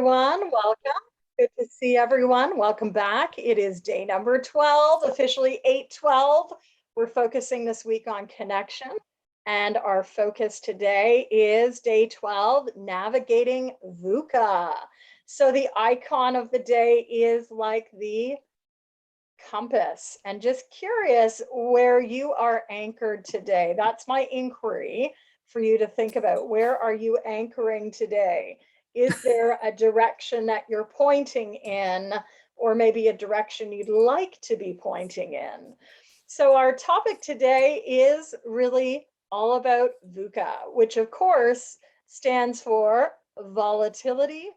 everyone. Welcome. Good to see everyone. Welcome back. It is day number 12, officially 8/12. We're focusing this week on connection. And our focus today is day 12, navigating VUCA. So the icon of the day is like the compass, and just curious where you are anchored today. That's my inquiry for you to think about. Where are you anchoring today? Is there a direction that you're pointing in, or maybe a direction you'd like to be pointing in? So our topic today is really all about VUCA, which of course stands for volatility,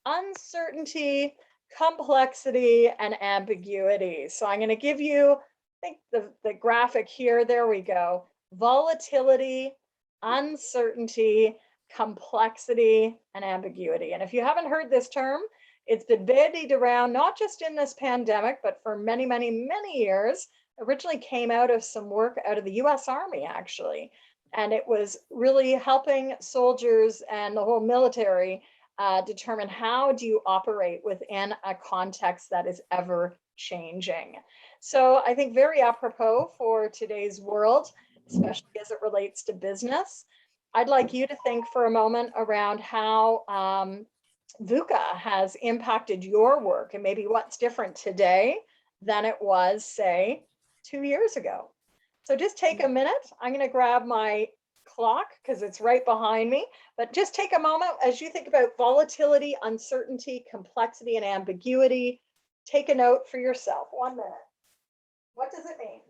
uncertainty, complexity, and ambiguity. So I'm going to give you, I think the graphic here, there we go. Volatility, uncertainty, complexity, and ambiguity. And if you haven't heard this term, it's been bandied around, not just in this pandemic, but for many, many, many years. Originally came out of some work out of the US Army, actually. And it was really helping soldiers and the whole military determine how do you operate within a context that is ever changing. So I think very apropos for today's world, especially as it relates to business. I'd like you to think for a moment around how VUCA has impacted your work and maybe what's different today than it was, say, 2 years ago. So just take a minute. I'm going to grab my clock because it's right behind me, but just take a moment as you think about volatility, uncertainty, complexity, and ambiguity. Take a note for yourself. 1 minute. What does it mean?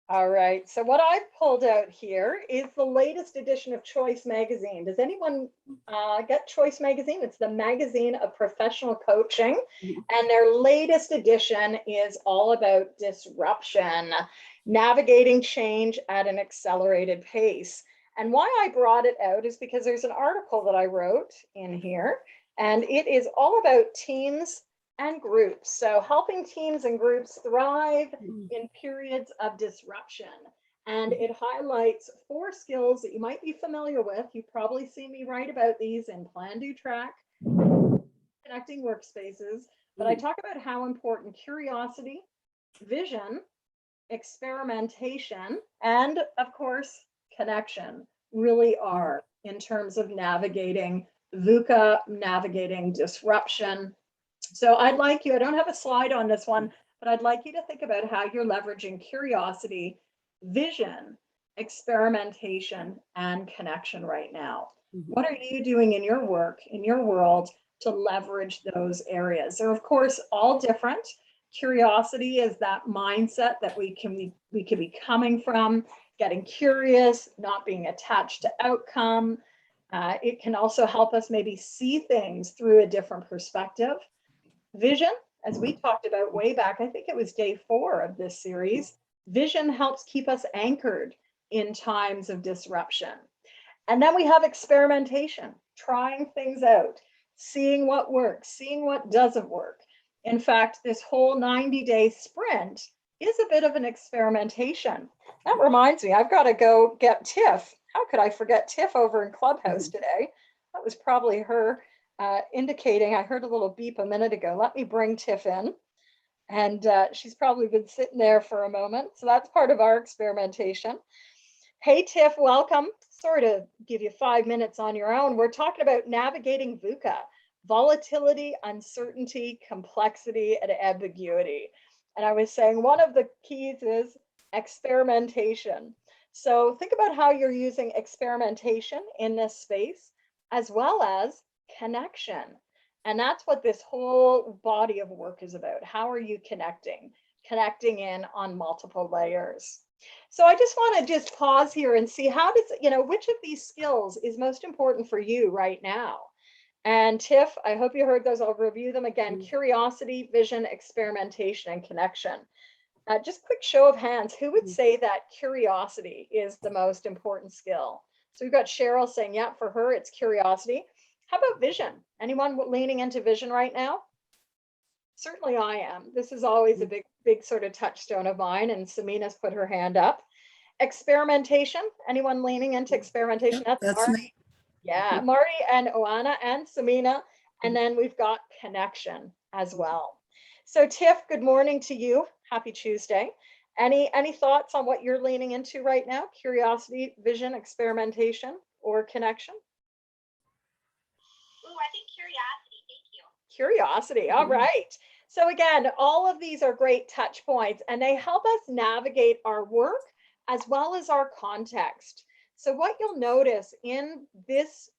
All right, so what I've pulled out here is the latest edition of Choice Magazine. Does anyone get Choice Magazine? It's the magazine of professional coaching, and their latest edition is all about disruption, navigating change at an accelerated pace. And why I brought it out is because there's an article that I wrote in here, and it is all about teams and groups. So helping teams and groups thrive in periods of disruption. And it highlights 4 skills that you might be familiar with. You've probably seen me write about these in Plan, Do, Track, Connecting Workspaces. But I talk about how important curiosity, vision, experimentation, and of course, connection really are in terms of navigating VUCA, navigating disruption. So I'd like you, I don't have a slide on this one, but I'd like you to think about how you're leveraging curiosity, vision, experimentation, and connection right now. What are you doing in your work, in your world, to leverage those areas? They're, of course, all different. Curiosity is that mindset that we can be coming from, getting curious, not being attached to outcome. It can also help us maybe see things through a different perspective. Vision, as we talked about way back, I think it was day 4 of this series, vision helps keep us anchored in times of disruption. And then we have experimentation, trying things out, seeing what works, seeing what doesn't work. In fact, this whole 90-day sprint is a bit of an experimentation. That reminds me, I've got to go get Tiff. How could I forget Tiff over in Clubhouse today? That was probably her indicating. I heard a little beep a minute ago. Let me bring Tiff in. And she's probably been sitting there for a moment. So that's part of our experimentation. Hey, Tiff, welcome. Sort of give you 5 minutes on your own. We're talking about navigating VUCA, volatility, uncertainty, complexity, and ambiguity. And I was saying one of the keys is experimentation. So think about how you're using experimentation in this space, as well as connection. And that's what this whole body of work is about. How are you connecting in on multiple layers? So I just want to just pause here and see how does, which of these skills is most important for you right now? And Tiff, I hope you heard those. I'll review them again. Curiosity, vision, experimentation, and connection. Just quick show of hands, who would say that curiosity is the most important skill? So we've got Cheryl saying, yeah, for her, it's curiosity. How about vision? Anyone leaning into vision right now? Certainly I am. This is always a big sort of touchstone of mine, and Samina's put her hand up. Experimentation, anyone leaning into experimentation? Yep, that's Marty. me. Yeah, Marty and Oana and Samina. And then we've got connection as well. So Tiff, good morning to you. Happy Tuesday. Any thoughts on what you're leaning into right now? Curiosity, vision, experimentation, or connection? Ooh, I think curiosity. Thank you. Curiosity. All right. So again, all of these are great touch points, and they help us navigate our work as well as our context. So what you'll notice in this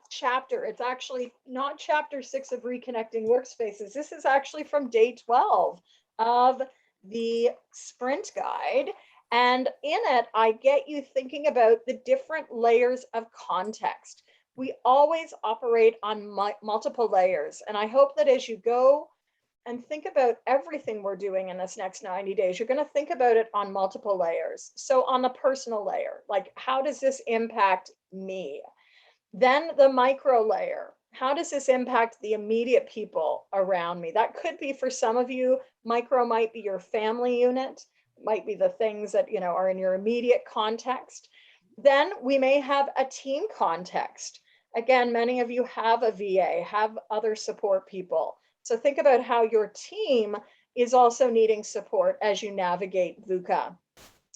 chapter, it's actually not chapter 6 of Reconnecting Workspaces. This is actually from day 12 of the sprint guide. And in it, I get you thinking about the different layers of context. We always operate on multiple layers. And I hope that as you go and think about everything we're doing in this next 90 days, you're going to think about it on multiple layers. So on the personal layer, like how does this impact me? Then the micro layer, how does this impact the immediate people around me? That could be for some of you, micro might be your family unit, might be the things that, you know, are in your immediate context. Then we may have a team context. Again, many of you have a VA, have other support people. So think about how your team is also needing support as you navigate VUCA.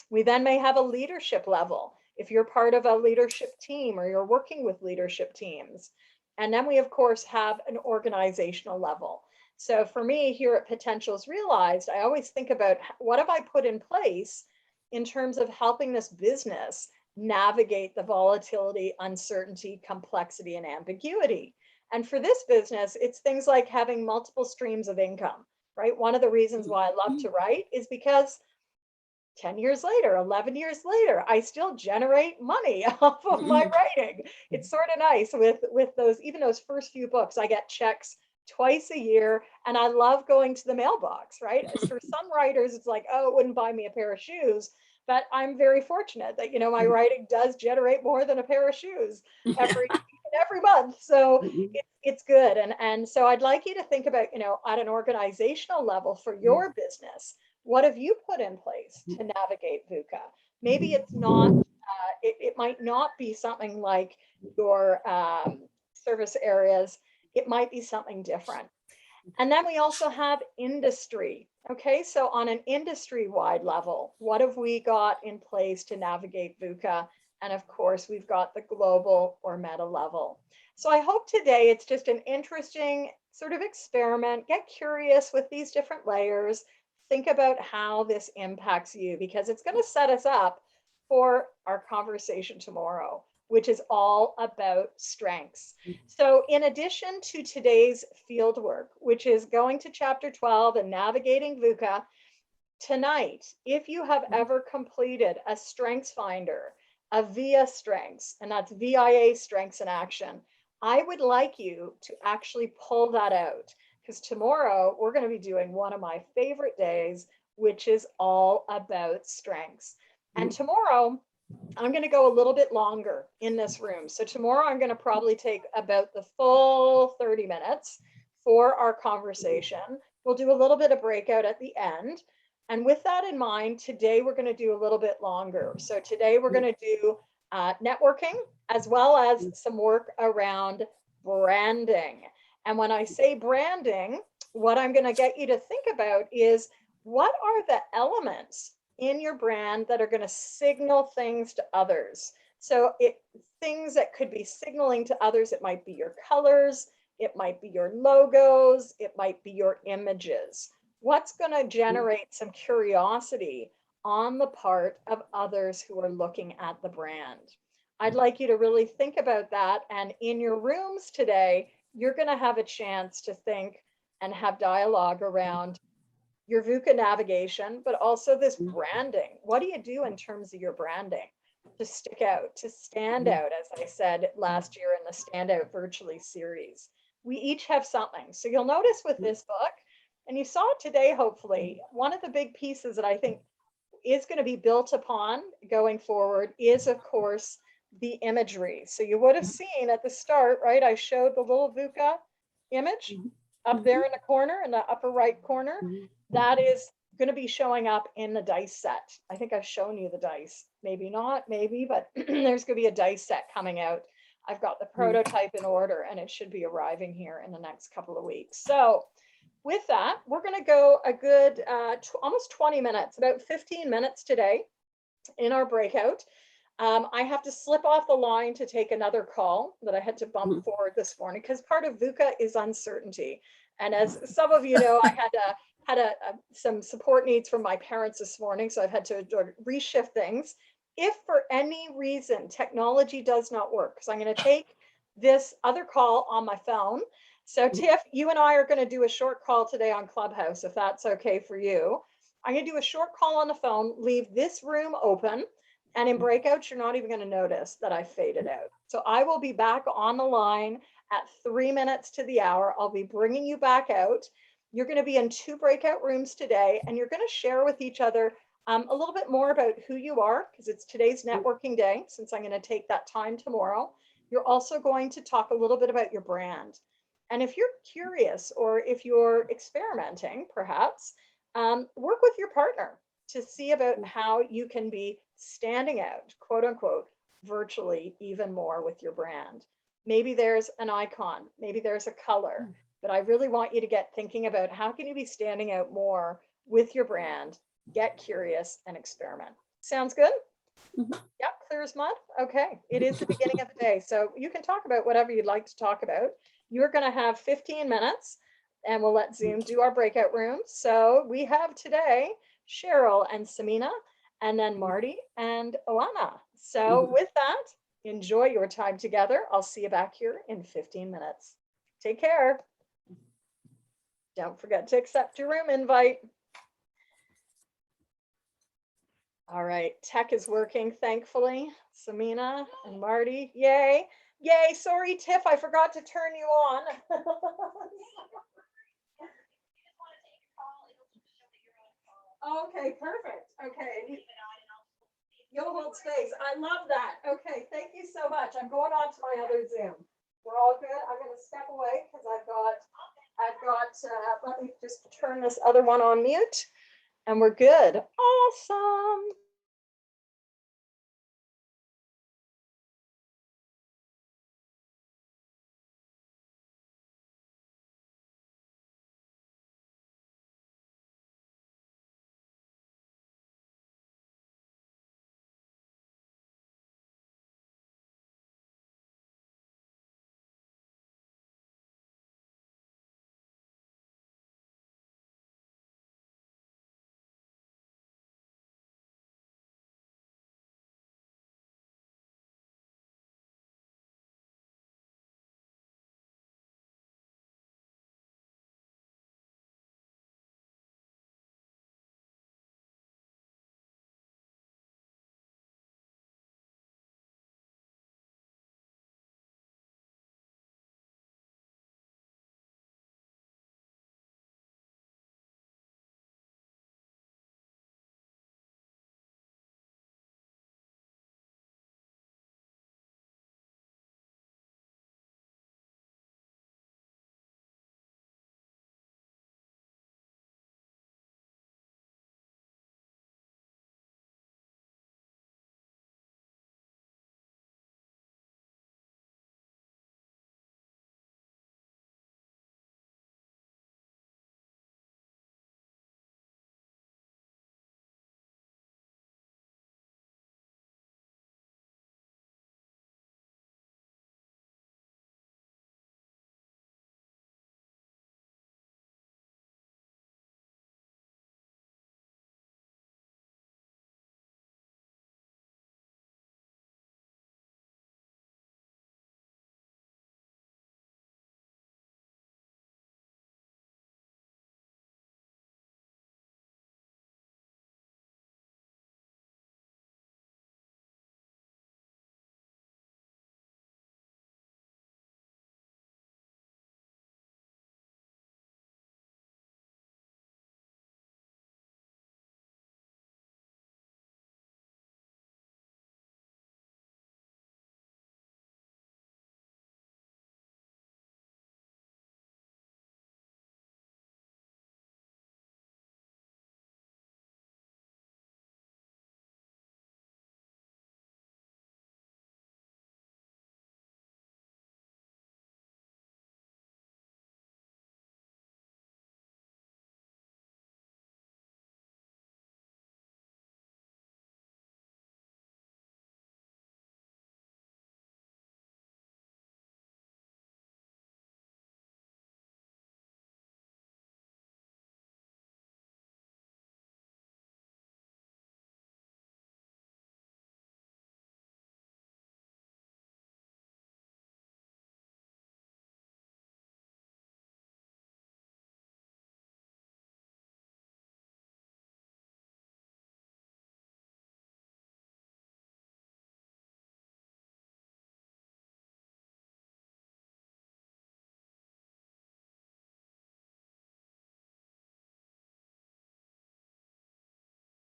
We then may have a leadership level if you're part of a leadership team or you're working with leadership teams. And then we, of course, have an organizational level. So for me here at Potentials Realized, I always think about what have I put in place in terms of helping this business navigate the volatility, uncertainty, complexity, and ambiguity. And for this business, it's things like having multiple streams of income, right? One of the reasons why I love to write is because 10 years later, 11 years later, I still generate money off of my writing. It's sort of nice with those, even those first few books, I get checks twice a year, and I love going to the mailbox, right? For some writers, it's like, oh, it wouldn't buy me a pair of shoes. But I'm very fortunate that, you know, my writing does generate more than a pair of shoes every month. So it's good. And so I'd like you to think about, you know, at an organizational level for your business, what have you put in place to navigate VUCA? Maybe it's not, it might not be something like your service areas. It might be something different. And then we also have industry. Okay, so on an industry-wide level, what have we got in place to navigate VUCA? And of course, we've got the global or meta level. So I hope today it's just an interesting sort of experiment. Get curious with these different layers. Think about how this impacts you, because it's going to set us up for our conversation tomorrow, which is all about strengths. So in addition to today's field work, which is going to chapter 12 and navigating VUCA, tonight, if you have ever completed a strengths finder, a VIA strengths, and that's VIA strengths in action, I would like you to actually pull that out, because tomorrow we're going to be doing one of my favorite days, which is all about strengths. And tomorrow, I'm going to go a little bit longer in this room. So tomorrow I'm going to probably take about the full 30 minutes for our conversation. We'll do a little bit of breakout at the end. And with that in mind, today we're going to do a little bit longer. So today we're going to do networking as well as some work around branding. And when I say branding, what I'm going to get you to think about is what are the elements in your brand that are going to signal things to others. So things that could be signaling to others, it might be your colors, it might be your logos, it might be your images. What's going to generate some curiosity on the part of others who are looking at the brand? I'd like you to really think about that. And in your rooms today, you're going to have a chance to think and have dialogue around your VUCA navigation, but also this branding. What do you do in terms of your branding? to stick out, to stand out, as I said last year in the Standout Virtually series. We each have something. So you'll notice with this book, and you saw it today, hopefully, one of the big pieces that I think is going to be built upon going forward is, of course, the imagery. So you would have seen at the start, right? I showed the little VUCA image up there in the corner, in the upper right corner. That is going to be showing up in the dice set. I think I've shown you the dice. Maybe not, maybe, but there's going to be a dice set coming out. I've got the prototype in order, and it should be arriving here in the next couple of weeks. So with that, we're going to go a good almost 20 minutes, about 15 minutes today in our breakout. I have to slip off the line to take another call that I had to bump forward this morning because part of VUCA is uncertainty. And as some of you know, I had some support needs from my parents this morning, so I've had to reshift things. If for any reason technology does not work, because I'm going to take this other call on my phone. So Tiff, you and I are going to do a short call today on Clubhouse, if that's okay for you. I'm going to do a short call on the phone, leave this room open, and in breakouts, you're not even going to notice that I faded out. So I will be back on the line at 3 minutes to the hour. I'll be bringing you back out. You're going to be in 2 breakout rooms today, and you're going to share with each other a little bit more about who you are, because it's today's networking day, since I'm going to take that time tomorrow. You're also going to talk a little bit about your brand. And if you're curious, or if you're experimenting, perhaps, work with your partner to see about how you can be standing out, quote unquote, virtually even more with your brand. Maybe there's an icon, maybe there's a color, but I really want you to get thinking about how can you be standing out more with your brand, get curious and experiment. Sounds good? Yep, clear as mud. Okay, it is the beginning of the day, so you can talk about whatever you'd like to talk about. You're going to have 15 minutes and we'll let Zoom do our breakout room. So we have today Cheryl and Samina, and then Marty and Oana. So with that, enjoy your time together. I'll see you back here in 15 minutes. Take care. Don't forget to accept your room invite. All right, tech is working, thankfully. Samina and Marty, yay. Yay, sorry, Tiff, I forgot to turn you on. Okay, perfect. Okay. You'll hold space. I love that. Okay, thank you so much. I'm going on to my other Zoom. We're all good. I'm going to step away because I've got, let me just turn this other one on mute and we're good. Awesome.